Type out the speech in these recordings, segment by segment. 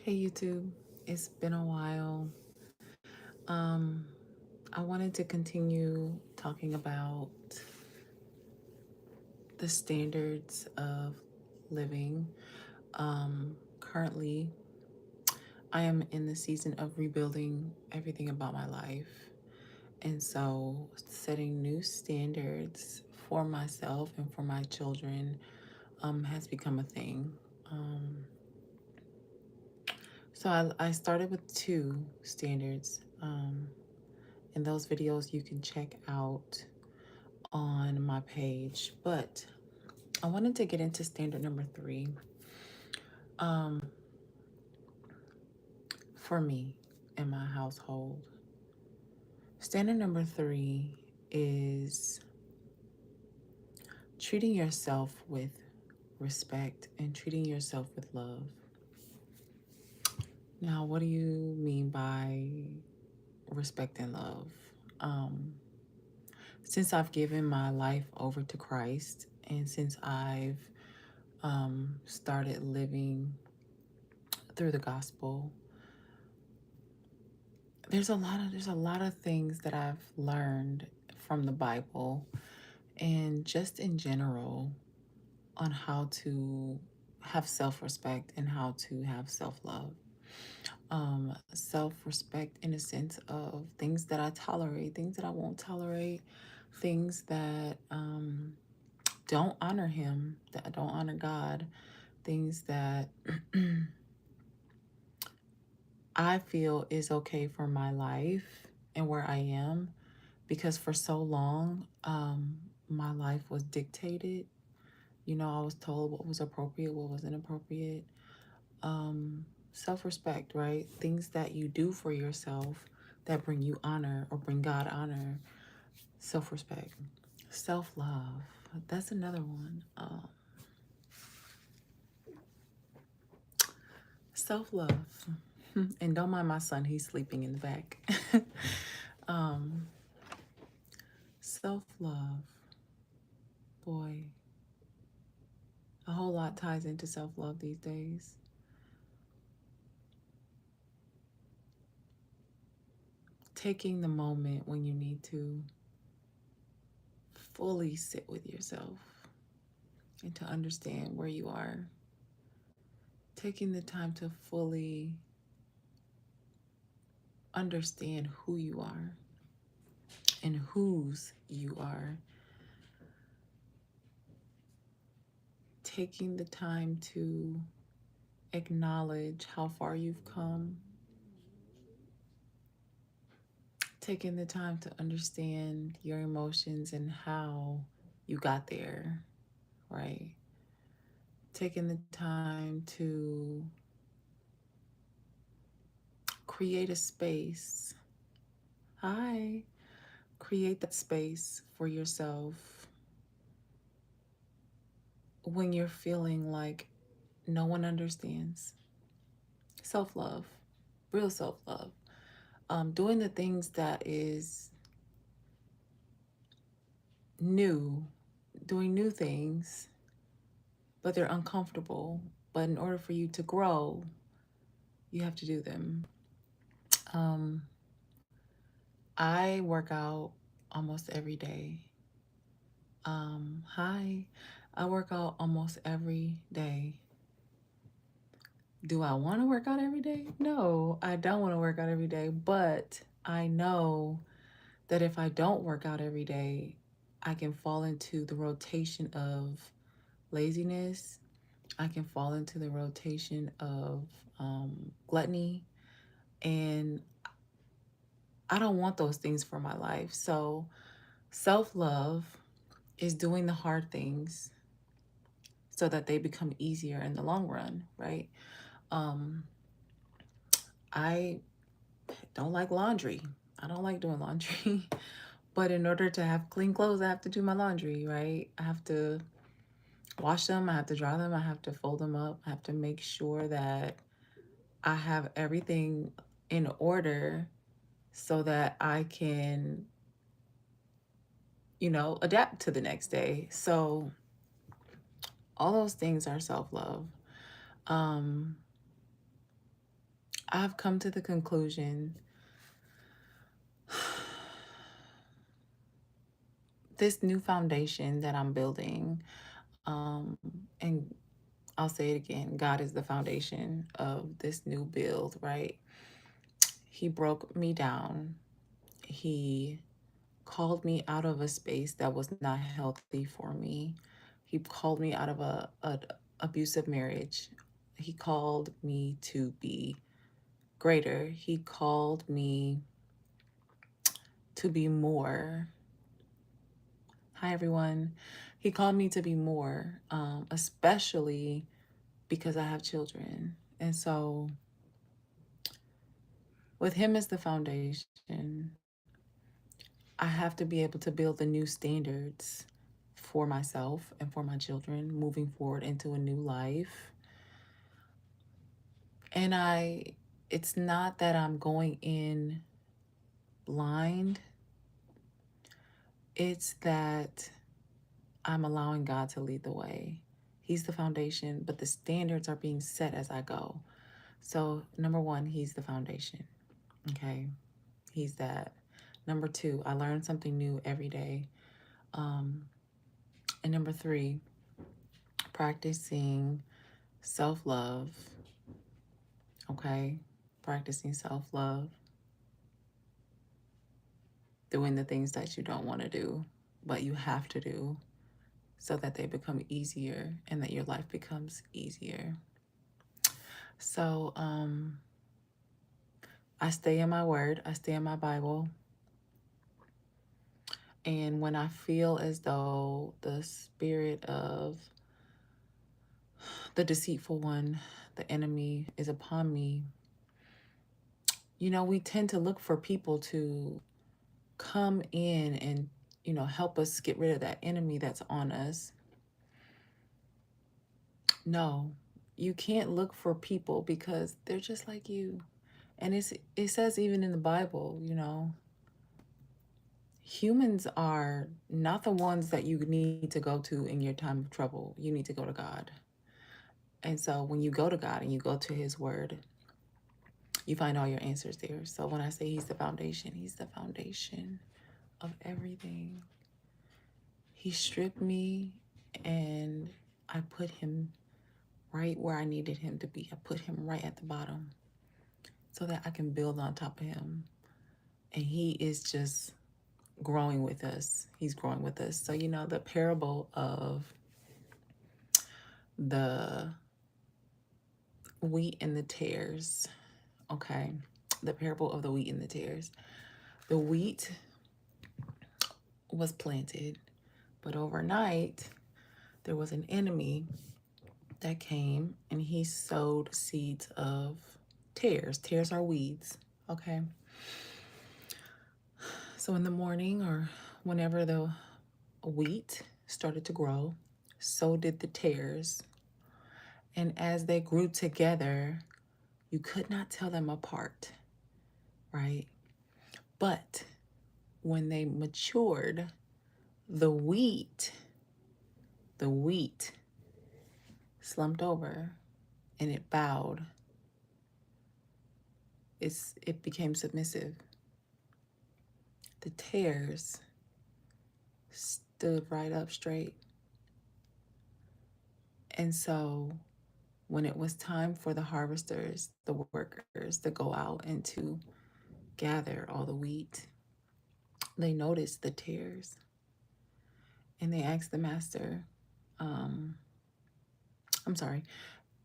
Hey YouTube, it's been a while. Um, I wanted to continue talking about the standards of living. Currently, I am in the season of rebuilding everything about my life. And so, setting new standards for myself and for my children has become a thing. Um, so I started with two standards. And those videos you can check out on my page. But I wanted to get into standard number three. Um, for me in my household, standard number three is treating yourself with respect and treating yourself with love. Now, what do you mean by respect and love? Um, since I've given my life over to Christ and since I've started living through the gospel, there's a lot of things that I've learned from the Bible and just in general on how to have self-respect and how to have self-love. Self-respect in a sense of things that I tolerate, things that I won't tolerate, things that don't honor him, that don't honor God, things that I feel is okay for my life and where I am, because for so long, my life was dictated. I was told what was appropriate, what was inappropriate. Self-respect, right? Things that you do for yourself that bring you honor or bring God honor. Self-respect. Self-love. That's another one. Self-love. And don't mind my son, he's sleeping in the back. um, Self-love. Boy, a whole lot ties into self-love these days. Taking the moment when you need to fully sit with yourself and to understand where you are. Taking the time to fully understand who you are and whose you are. Taking the time to acknowledge how far you've come. Taking the time to understand your emotions and how you got there, right? Taking the time to create a space. Hi. Create that space for yourself when you're feeling like no one understands. Self-love, real self-love. Doing the things that is new, doing new things, but they're uncomfortable. But in order for you to grow, you have to do them. Um, I work out almost every day. Hi, I work out almost every day. Do I want to work out every day? No, I don't want to work out every day, but I know that if I don't work out every day, I can fall into the rotation of laziness. I can fall into the rotation of gluttony, and I don't want those things for my life. So self-love is doing the hard things so that they become easier in the long run, right? Um, I don't like laundry. I don't like doing laundry. But in order to have clean clothes, I have to do my laundry, right? I have to wash them, I have to dry them, I have to fold them up, I have to make sure that I have everything in order so that I can, adapt to the next day. So all those things are self-love. Um, I've come to the conclusion this new foundation that I'm building, um, and I'll say it again, God is the foundation of this new build, right? He broke me down. He called me out of a space that was not healthy for me. He called me out of a abusive marriage. He called me to be greater. He called me to be more. Hi, everyone. He called me to be more, especially because I have children. And so, with him as the foundation, I have to be able to build the new standards for myself and for my children moving forward into a new life. And it's not that I'm going in blind, it's that I'm allowing God to lead the way. He's the foundation, but the standards are being set as I go. So, number one, He's the foundation. Okay. He's that. Number two, I learn something new every day. And number three, practicing self love. Okay. Practicing self love. Doing the things that you don't want to do, but you have to do so that they become easier and that your life becomes easier. So, I stay in my word, I stay in my Bible. And when I feel as though the spirit of the deceitful one, the enemy, is upon me, we tend to look for people to come in and, help us get rid of that enemy that's on us. No, you can't look for people because they're just like you. And it says even in the Bible, humans are not the ones that you need to go to in your time of trouble. You need to go to God. And so when you go to God and you go to His Word, you find all your answers there. So when I say He's the foundation of everything. He stripped me and I put Him right where I needed Him to be. I put Him right at the bottom so that I can build on top of Him. And He is just growing with us. He's growing with us. So, the parable of the wheat and the tares, okay? The parable of the wheat and the tares. The wheat was planted, but overnight, there was an enemy that came and he sowed seeds of tares. Tares are weeds, okay? So in the morning or whenever the wheat started to grow, so did the tares. And as they grew together, you could not tell them apart, right? But when they matured, the wheat slumped over and it bowed. It became submissive. The tares stood right up straight. And so when it was time for the harvesters, the workers, to go out and to gather all the wheat, they noticed the tares and they asked the master, I'm sorry,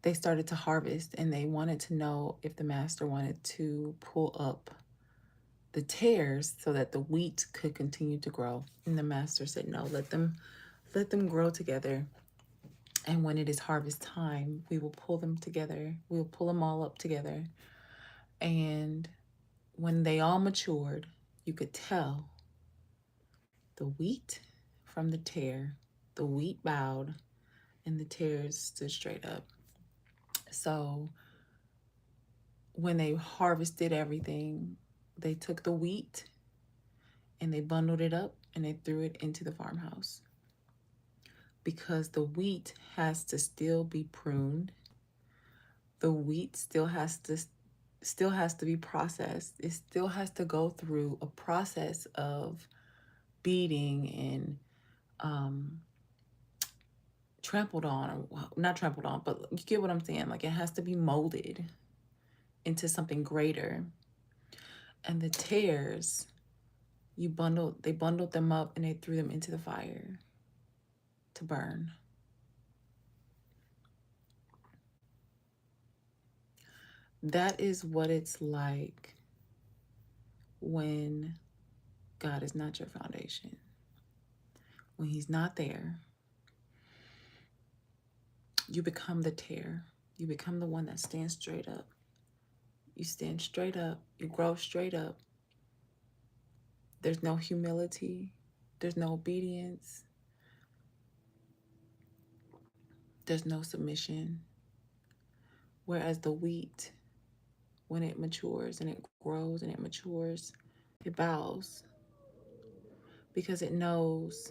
they started to harvest and they wanted to know if the master wanted to pull up the tares so that the wheat could continue to grow. And the master said, no, let them grow together. And when it is harvest time, we will pull them together. We will pull them all up together. And when they all matured, you could tell the wheat from the tare. The wheat bowed and the tares stood straight up. So when they harvested everything, they took the wheat and they bundled it up and they threw it into the farmhouse. Because the wheat has to still be pruned. The wheat still has to still has to be processed. It still has to go through a process of beating and um, trampled on, or well, not trampled on, but you get what I'm saying. Like, it has to be molded into something greater. And the tears, they bundled them up and they threw them into the fire to burn. That is what it's like when God is not your foundation. When He's not there, you become the tear. You become the one that stands straight up. You stand straight up. You grow straight up. There's no humility. There's no obedience. There's no submission. Whereas the wheat, when it matures and it grows and it matures, it bows because it knows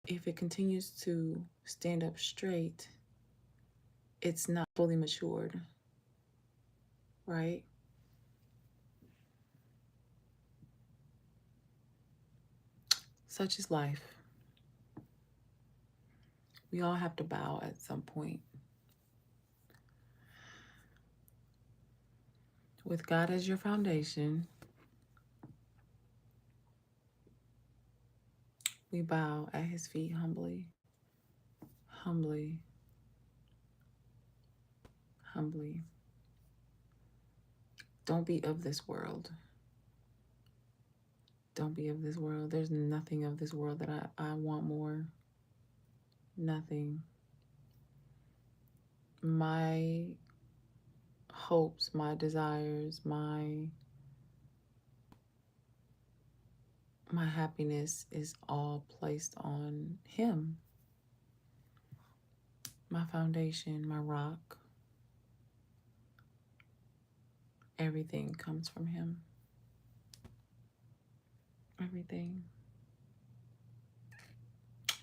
if it continues to stand up straight, it's not fully matured, right? Such is life. We all have to bow at some point. With God as your foundation, we bow at His feet humbly, humbly, humbly. Don't be of this world. Don't be of this world. There's nothing of this world that I want more. Nothing. My hopes, my desires, my happiness is all placed on Him. My foundation, my rock. Everything comes from Him. Everything.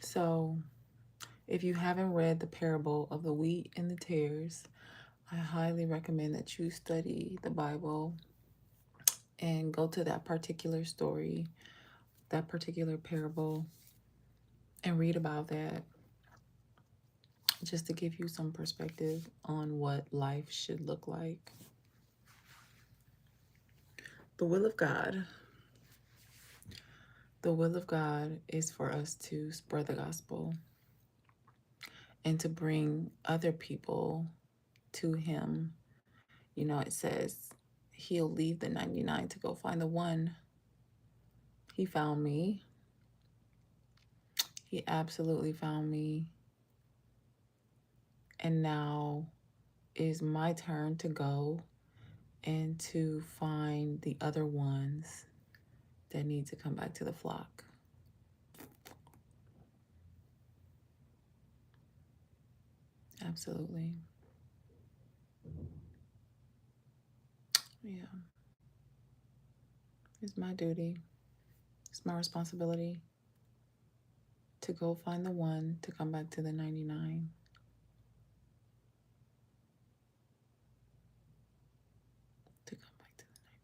So, if you haven't read the parable of the wheat and the tares, I highly recommend that you study the Bible and go to that particular story, that particular parable, and read about that just to give you some perspective on what life should look like. The will of God. The will of God is for us to spread the gospel and to bring other people to Him. You know, it says He'll leave the 99 to go find the one. He found me. He absolutely found me. And now is my turn to go and to find the other ones that need to come back to the flock. Absolutely. Yeah. It's my duty. It's my responsibility to go find the one to come back to the 99. To come back to the 99.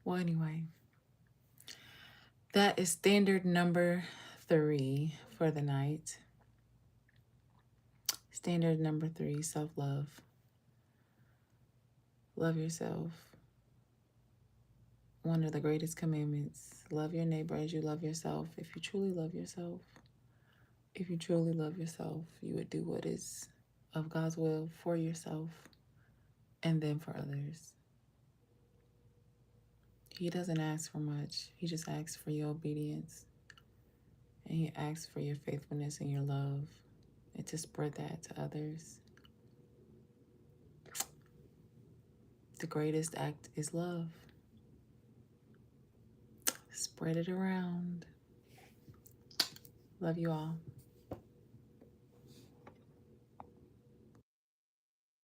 Well, anyway, that is standard number 3 for the night. Standard number 3, self-love. Love yourself. One of the greatest commandments. Love your neighbor as you love yourself. If you truly love yourself, you would do what is of God's will for yourself and then for others. He doesn't ask for much. He just asks for your obedience. And He asks for your faithfulness and your love, and to spread that to others. The greatest act is love. Spread it around. Love you all.